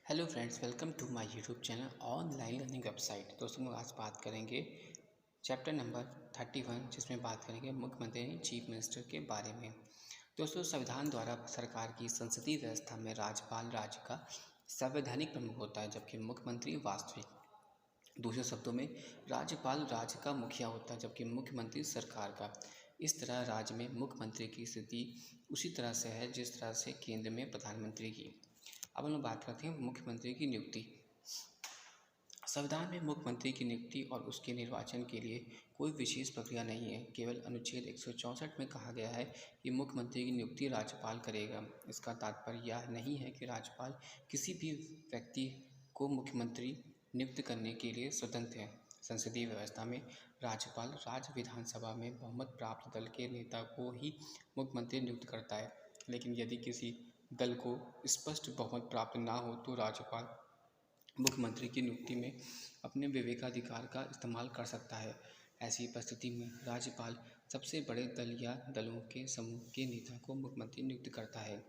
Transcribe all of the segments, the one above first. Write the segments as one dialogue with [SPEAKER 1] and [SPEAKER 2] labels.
[SPEAKER 1] Hello friends, welcome to my YouTube channel online learning website. दोस्तों, आज बात करेंगे चैप्टर नंबर 31, जिसमें बात करेंगे मुख्यमंत्री चीफ मिनिस्टर के बारे में। दोस्तों, संविधान द्वारा सरकार की संसदीय व्यवस्था में राज्यपाल राज्य का संवैधानिक प्रमुख होता है, जबकि मुख्यमंत्री वास्तविक। दूसरे शब्दों में, राज्यपाल राज्य का मुखिया होता है, जबकि मुख्यमंत्री सरकार का। इस तरह राज्य में मुख्यमंत्री की स्थिति उसी तरह से है जिस तरह से केंद्र में प्रधानमंत्री की। अब हम लोग बात करते हैं मुख्यमंत्री की नियुक्ति। संविधान में मुख्यमंत्री की नियुक्ति और उसके निर्वाचन के लिए कोई विशेष प्रक्रिया नहीं है। केवल अनुच्छेद 164 में कहा गया है कि मुख्यमंत्री की नियुक्ति राज्यपाल करेगा। इसका तात्पर्य यह नहीं है कि राज्यपाल किसी भी व्यक्ति को मुख्यमंत्री नियुक्त करने के लिए स्वतंत्र है। संसदीय व्यवस्था में राज्यपाल राज्य विधानसभा में बहुमत प्राप्त दल के नेता को ही मुख्यमंत्री नियुक्त करता है, लेकिन यदि किसी दल को स्पष्ट बहुमत प्राप्त न हो तो राज्यपाल मुख्यमंत्री की नियुक्ति में अपने विवेकाधिकार का इस्तेमाल कर सकता है। ऐसी परिस्थिति में राज्यपाल सबसे बड़े दल या दलों के समूह के नेता को मुख्यमंत्री नियुक्त करता है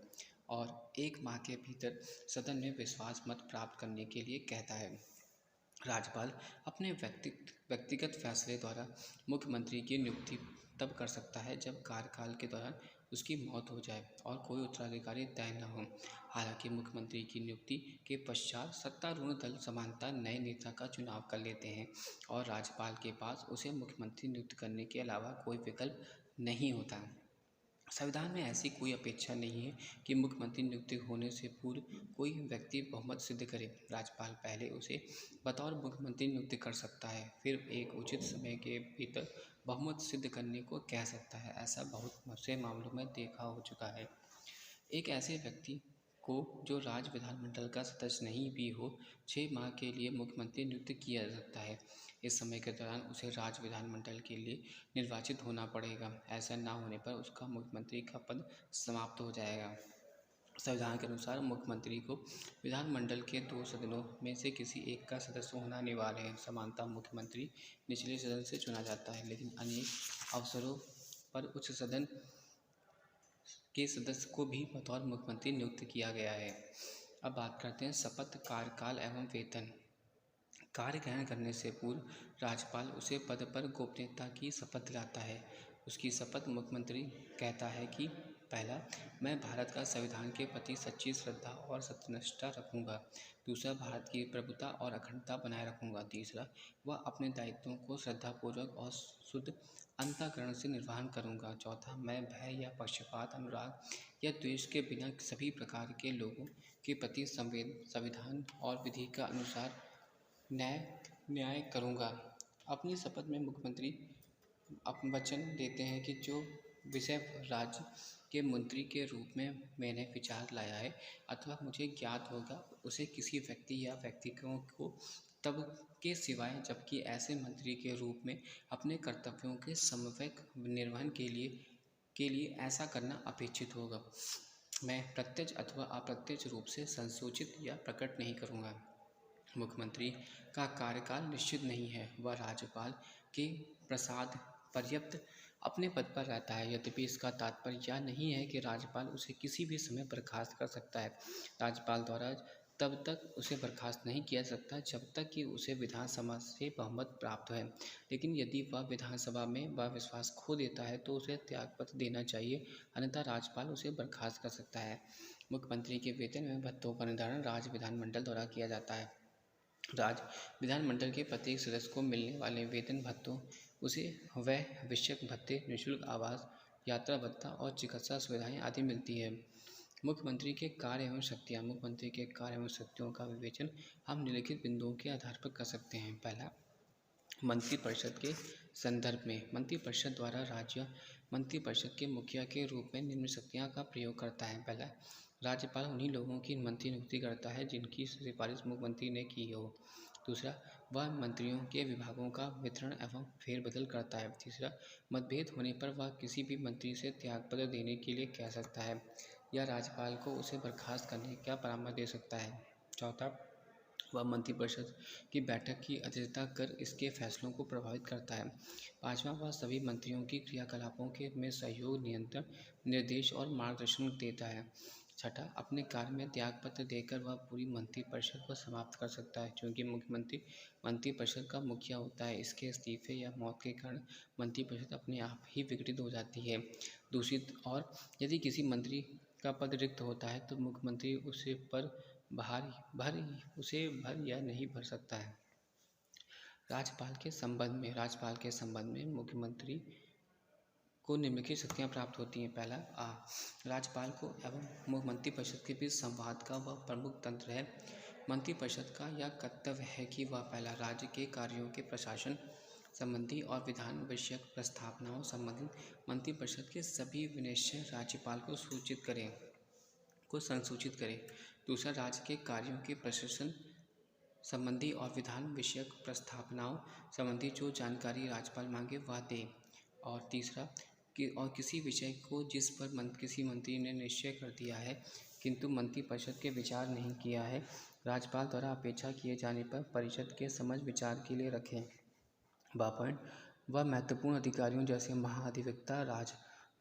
[SPEAKER 1] और 1 माह के भीतर सदन में विश्वास मत प्राप्त करने के लिए कहता है। राज्यपाल अपने व्यक्तिगत फैसले द्वारा मुख्यमंत्री की नियुक्ति तब कर सकता है जब कार्यकाल के दौरान उसकी मौत हो जाए और कोई उत्तराधिकारी तय न हो। हालांकि मुख्यमंत्री की नियुक्ति के पश्चात सत्तारूढ़ दल समानता नए नेता का चुनाव कर लेते हैं और राज्यपाल के पास उसे मुख्यमंत्री नियुक्त करने के अलावा कोई विकल्प नहीं होता। संविधान में ऐसी कोई अपेक्षा नहीं है कि मुख्यमंत्री नियुक्त होने से पूर्व कोई व्यक्ति बहुमत सिद्ध करे। राज्यपाल पहले उसे बतौर मुख्यमंत्री नियुक्त कर सकता है, फिर एक उचित समय के भीतर बहुमत सिद्ध करने को कह सकता है। ऐसा बहुत से मामलों में देखा हो चुका है। एक ऐसे व्यक्ति को जो राज्य विधानमंडल का सदस्य नहीं भी हो 6 माह के लिए मुख्यमंत्री नियुक्त किया जा सकता है। इस समय के दौरान उसे राज्य विधानमंडल के लिए निर्वाचित होना पड़ेगा। ऐसा न होने पर उसका मुख्यमंत्री का पद समाप्त हो जाएगा। संविधान के अनुसार मुख्यमंत्री को विधानमंडल के 2 सदनों में से किसी एक का सदस्य होना अनिवार्य है। सामान्यतः मुख्यमंत्री निचले सदन से चुना जाता है, लेकिन अनेक अवसरों पर उच्च सदन के सदस्य को भी बतौर मुख्यमंत्री नियुक्त किया गया है। अब बात करते हैं शपथ, कार्यकाल एवं वेतन। कार्य ग्रहण करने से पूर्व राज्यपाल उसे पद पर गोपनीयता की शपथ दिलाता है। उसकी शपथ मुख्यमंत्री कहता है कि पहला, मैं भारत का संविधान के प्रति सच्ची श्रद्धा और सत्यनिष्ठा रखूंगा। दूसरा, भारत की प्रभुता और अखंडता बनाए रखूंगा। तीसरा, वह अपने दायित्वों को श्रद्धापूर्वक और शुद्ध अंतःकरण से निर्वहन करूंगा। चौथा, मैं भय या पक्षपात, अनुराग या द्वेष के बिना सभी प्रकार के लोगों के प्रति संविधान और विधि का अनुसार न्याय करूंगा। अपनी शपथ में मुख्यमंत्री वचन देते हैं कि जो विषय राज्य के मंत्री के रूप में मैंने विचार लाया है अथवा मुझे ज्ञात होगा, उसे किसी व्यक्ति या व्यक्तियों को तब के सिवाय जबकि ऐसे मंत्री के रूप में अपने कर्तव्यों के समन्वयक निर्वहन के लिए ऐसा करना अपेक्षित होगा। मैं प्रत्यक्ष अथवा अप्रत्यक्ष रूप से संसूचित या प्रकट नहीं करूँगा। मुख्यमंत्री का कार्यकाल निश्चित नहीं है। वह राज्यपाल के प्रसाद पर्यंत अपने पद पर रहता है। यद्यपि इसका तात्पर्य यह नहीं है कि राज्यपाल उसे किसी भी समय बर्खास्त कर सकता है। राज्यपाल द्वारा तब तक उसे बर्खास्त नहीं किया सकता जब तक कि उसे विधानसभा से बहुमत प्राप्त है, लेकिन यदि वह विधानसभा में वह विश्वास खो देता है तो उसे त्यागपत्र देना चाहिए, अन्यथा राज्यपाल उसे बर्खास्त कर सकता है। मुख्यमंत्री के वेतन में भत्तों का निर्धारण राज्य विधानमंडल द्वारा किया जाता है। राज्य विधानमंडल के प्रत्येक सदस्य को मिलने वाले वेतन भत्तों उसे व्यय आवश्यक भत्ते, निःशुल्क आवास, यात्रा भत्ता और चिकित्सा सुविधाएं आदि मिलती है। मुख्यमंत्री के कार्य एवं शक्तियाँ। मुख्यमंत्री के कार्य एवं शक्तियों का विवेचन हम निम्नलिखित बिंदुओं के आधार पर कर सकते हैं। पहला, मंत्रिपरिषद के संदर्भ में मंत्रिपरिषद द्वारा राज्य मंत्रिपरिषद के मुखिया के रूप में निम्न शक्तियाँ का प्रयोग करता है। पहला, राज्यपाल उन्हीं लोगों की मंत्री नियुक्ति करता है जिनकी सिफारिश मुख्यमंत्री ने की हो। दूसरा, वह मंत्रियों के विभागों का वितरण एवं फेरबदल करता है। तीसरा, मतभेद होने पर वह किसी भी मंत्री से त्यागपत्र देने के लिए कह सकता है या राज्यपाल को उसे बर्खास्त करने का परामर्श दे सकता है। चौथा, वह मंत्रिपरिषद की बैठक की अध्यक्षता कर इसके फैसलों को प्रभावित करता है। पाँचवां, वह सभी मंत्रियों की क्रियाकलापों के में सहयोग, नियंत्रण, निर्देश और मार्गदर्शन देता है। छठा, अपने कार्य में त्यागपत्र देकर वह पूरी मंत्रिपरिषद को समाप्त कर सकता है, क्योंकि मुख्यमंत्री मंत्रिपरिषद का मुखिया होता है। इसके इस्तीफे या मौत के कारण मंत्रिपरिषद अपने आप ही विघटित हो जाती है। दूसरी और यदि किसी मंत्री का पद रिक्त होता है तो मुख्यमंत्री उसे भर या नहीं भर सकता है। राज्यपाल के संबंध में मुख्यमंत्री को निम्नलिखित शक्तियाँ प्राप्त होती हैं। पहला, राज्यपाल को एवं मंत्रिपरिषद के बीच संवाद का वह प्रमुख तंत्र है। मंत्रिपरिषद का यह कर्तव्य है कि वह पहला, राज्य के कार्यों के प्रशासन संबंधी और विधान विषयक प्रस्तावनाओं संबंधित मंत्रिपरिषद के सभी विनिश्चय राज्यपाल को संसूचित करे। दूसरा, राज्य के कार्यों के प्रशासन संबंधी और विधान विषयक प्रस्तावनाओं संबंधी जो जानकारी राज्यपाल मांगे वह दे। और तीसरा, किसी विषय को जिस पर किसी मंत्री ने निश्चय कर दिया है किंतु मंत्रिपरिषद के विचार नहीं किया है, राज्यपाल द्वारा अपेक्षा किए जाने पर परिषद के समझ विचार के लिए रखें। वह महत्वपूर्ण अधिकारियों जैसे महाधिवक्ता,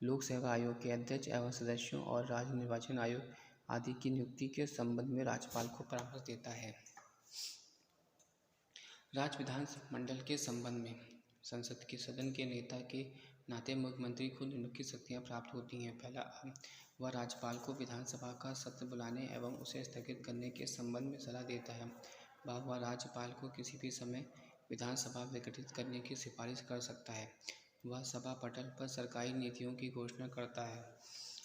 [SPEAKER 1] लोक सेवा आयोग के अध्यक्ष एवं सदस्यों और राज्य निर्वाचन आयोग आदि की नियुक्ति के संबंध में राज्यपाल को परामर्श देता है। राज्य विधानमंडल के संबंध में संसद के सदन के नेता के नाते मुख्यमंत्री को निम्नलिखित शक्तियाँ प्राप्त होती हैं। पहला, वह राज्यपाल को विधानसभा का सत्र बुलाने एवं उसे स्थगित करने के संबंध में सलाह देता है। वह राज्यपाल को किसी भी समय विधानसभा विघटित करने की सिफारिश कर सकता है। वह सभा पटल पर सरकारी नीतियों की घोषणा करता है।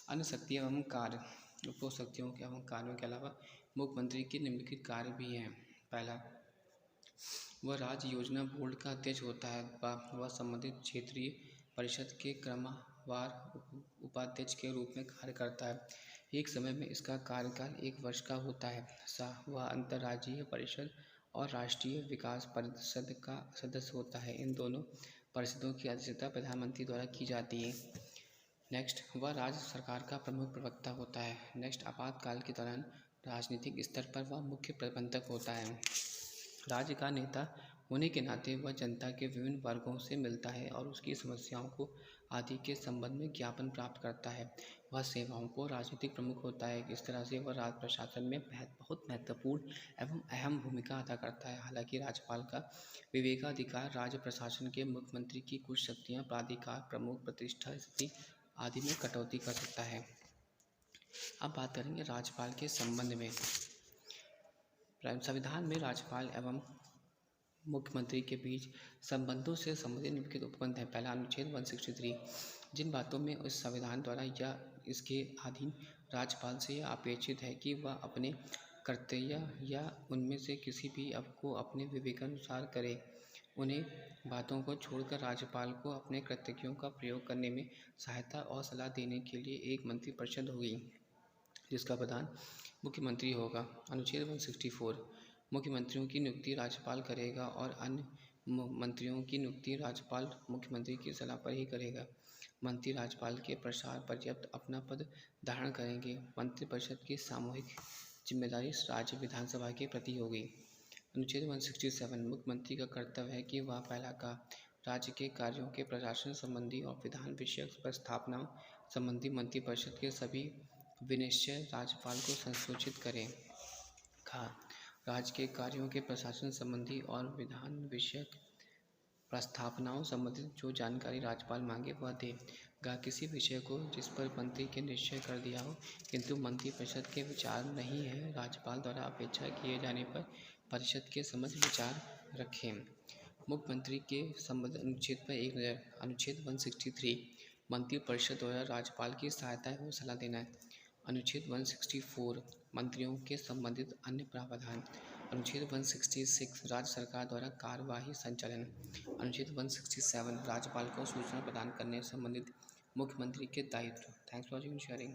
[SPEAKER 1] अन्य शक्तियाँ एवं कार्य, उपरोक्त शक्तियों एवं कार्यों के अलावा मुख्यमंत्री के निम्नलिखित कार्य भी हैं। पहला, वह राज्य योजना बोर्ड का अध्यक्ष होता है। वह संबंधित क्षेत्रीय परिषद के क्रमवार उपाध्यक्ष के रूप में कार्य करता है। एक समय में इसका कार्यकाल 1 वर्ष का होता है। वह अंतर्राज्यीय परिषद और राष्ट्रीय विकास परिषद का सदस्य होता है। इन दोनों परिषदों की अध्यक्षता प्रधानमंत्री द्वारा की जाती है। नेक्स्ट, वह राज्य सरकार का प्रमुख प्रवक्ता होता है। नेक्स्ट, आपातकाल के दौरान राजनीतिक स्तर पर वह मुख्य प्रबंधक होता है। राज्य का नेता होने के नाते वह जनता के विभिन्न वर्गों से मिलता है और उसकी समस्याओं को आदि के संबंध में ज्ञापन प्राप्त करता है। वह सेवाओं को राजनीतिक प्रमुख होता है। इस तरह से वह राज्य प्रशासन में बहुत महत्वपूर्ण एवं अहम भूमिका अदा करता है। हालांकि राज्यपाल का विवेकाधिकार राज्य प्रशासन के मुख्यमंत्री की कुछ शक्तियाँ, प्राधिकार, प्रमुख, प्रतिष्ठा, स्थिति आदि में कटौती कर सकता है। अब बात करेंगे राज्यपाल के संबंध में। संविधान में राज्यपाल एवं मुख्यमंत्री के बीच संबंधों से संबंधित निम्नलिखित उपबंध है। पहला, अनुच्छेद 163, जिन बातों में उस संविधान द्वारा या इसके अधीन राज्यपाल से यह अपेक्षित है कि वह अपने कर्तव्य या उनमें से किसी भी को अपने विवेकानुसार करे, उन्हें बातों को छोड़कर राज्यपाल को अपने कर्तव्यों का प्रयोग करने में सहायता और सलाह देने के लिए एक मंत्रिपरिषद होगी, जिसका प्रधान मुख्यमंत्री होगा। अनुच्छेद 164, मुख्यमंत्रियों की नियुक्ति राज्यपाल करेगा और अन्य मंत्रियों की नियुक्ति राज्यपाल मुख्यमंत्री की सलाह पर ही करेगा। मंत्री राज्यपाल के प्रसार पर्याप्त अपना पद धारण करेंगे। मंत्रिपरिषद की सामूहिक जिम्मेदारी राज्य विधानसभा के प्रति होगी। अनुच्छेद 167, मुख्यमंत्री का कर्तव्य है कि वह पहला का राज्य के कार्यों के प्रशासन संबंधी और विधान विषयक प्रस्तावनाओं संबंधी मंत्रिपरिषद के सभी विनिश्चय राज्यपाल को संसूचित करें। राज्य के कार्यों के प्रशासन संबंधी और विधान विषयक प्रस्तावनाओं संबंधित जो जानकारी राज्यपाल मांगे वह देगा। किसी विषय को जिस पर मंत्री के निश्चय कर दिया हो किंतु मंत्रिपरिषद के विचार नहीं है, राज्यपाल द्वारा अपेक्षा किए जाने पर परिषद के समझ विचार रखें। मुख्यमंत्री के संबंध अनुच्छेद पर एक नज़र। अनुच्छेद 163, मंत्रिपरिषद द्वारा राज्यपाल की सहायता एवं सलाह देना है। अनुच्छेद 164, मंत्रियों के संबंधित अन्य प्रावधान। अनुच्छेद 166, राज्य सरकार द्वारा कार्यवाही संचालन। अनुच्छेद 167, राज्यपाल को सूचना प्रदान करने संबंधित मुख्यमंत्री के दायित्व। Thanks for sharing.